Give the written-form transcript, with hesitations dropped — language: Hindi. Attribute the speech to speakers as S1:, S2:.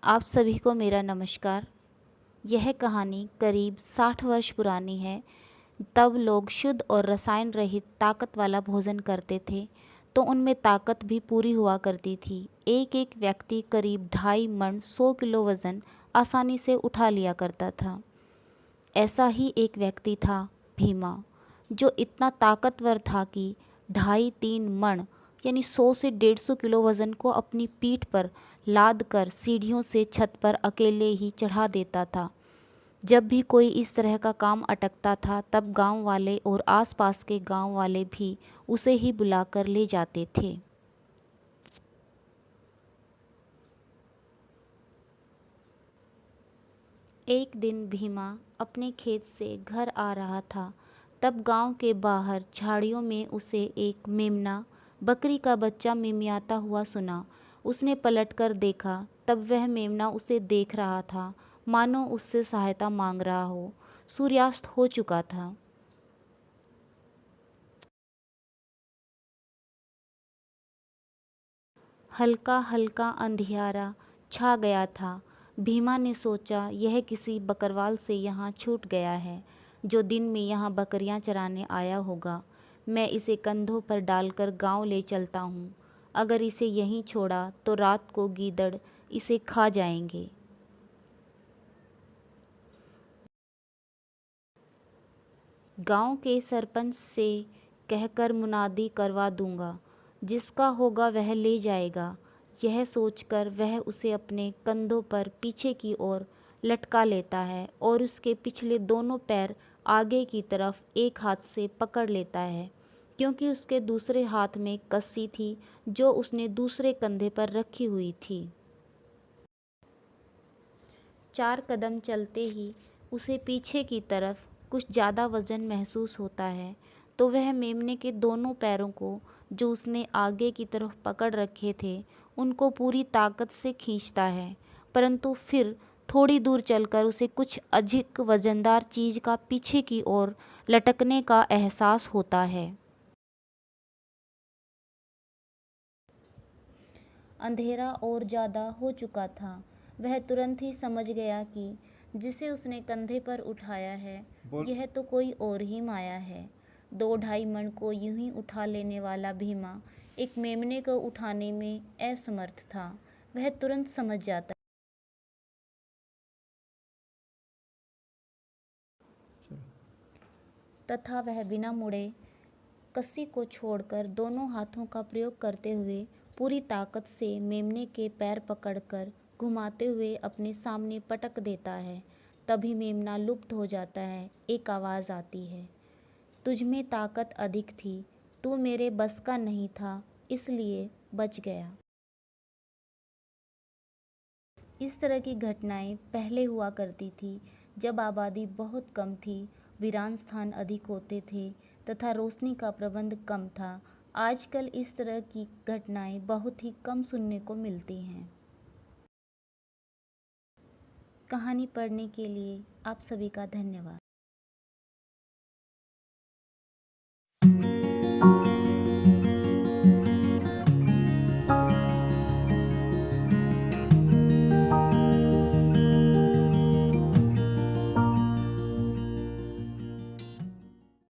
S1: आप सभी को मेरा नमस्कार। यह कहानी करीब 60 वर्ष पुरानी है। तब लोग शुद्ध और रसायन रहित ताकत वाला भोजन करते थे, तो उनमें ताकत भी पूरी हुआ करती थी। एक एक व्यक्ति करीब 2.5 मन 100 किलो वज़न आसानी से उठा लिया करता था। ऐसा ही एक व्यक्ति था भीमा, जो इतना ताकतवर था कि 2.5-3 मन यानी 100 से 150 किलो वज़न को अपनी पीठ पर लाद कर सीढ़ियों से छत पर अकेले ही चढ़ा देता था। जब भी कोई इस तरह का काम अटकता था, तब गांव वाले और आसपास के गांव वाले भी उसे ही बुलाकर ले जाते थे। एक दिन भीमा अपने खेत से घर आ रहा था। तब गांव के बाहर झाड़ियों में उसे एक मेमना बकरी का बच्चा मिमियाता हुआ सुना। उसने पलटकर देखा, तब वह मेमना उसे देख रहा था, मानो उससे सहायता मांग रहा हो। सूर्यास्त हो चुका था। हल्का हल्का अंधियारा छा गया था। भीमा ने सोचा, यह किसी बकरवाल से यहाँ छूट गया है, जो दिन में यहाँ बकरियाँ चराने आया होगा। मैं इसे कंधों पर डालकर गांव ले चलता हूँ। अगर इसे यहीं छोड़ा तो रात को गीदड़ इसे खा जाएंगे। गांव के सरपंच से कहकर मुनादी करवा दूंगा, जिसका होगा वह ले जाएगा। यह सोचकर वह उसे अपने कंधों पर पीछे की ओर लटका लेता है और उसके पिछले दोनों पैर आगे की तरफ एक हाथ से पकड़ लेता है, क्योंकि उसके दूसरे हाथ में कस्सी थी जो उसने दूसरे कंधे पर रखी हुई थी। 4 कदम चलते ही उसे पीछे की तरफ कुछ ज़्यादा वज़न महसूस होता है, तो वह मेमने के दोनों पैरों को, जो उसने आगे की तरफ पकड़ रखे थे, उनको पूरी ताकत से खींचता है। परंतु फिर थोड़ी दूर चलकर उसे कुछ अधिक वज़नदार चीज़ का पीछे की ओर लटकने का एहसास होता है। अंधेरा और ज़्यादा हो चुका था। वह तुरंत ही समझ गया कि जिसे उसने कंधे पर उठाया है, यह तो कोई और ही माया है। 2-2.5 मन को यूं ही उठा लेने वाला भीमा एक मेमने को उठाने में असमर्थ था। वह तुरंत समझ जाता तथा वह बिना मुड़े कस्सी को छोड़कर दोनों हाथों का प्रयोग करते हुए पूरी ताकत से मेमने के पैर पकड़कर घुमाते हुए अपने सामने पटक देता है। तभी मेमना लुप्त हो जाता है। एक आवाज़ आती है, तुझ में ताकत अधिक थी, तू मेरे बस का नहीं था, इसलिए बच गया। इस तरह की घटनाएं पहले हुआ करती थी, जब आबादी बहुत कम थी, वीरान स्थान अधिक होते थे तथा रोशनी का प्रबंध कम था। आजकल इस तरह की घटनाएं बहुत ही कम सुनने को मिलती हैं। कहानी पढ़ने के लिए आप सभी का धन्यवाद।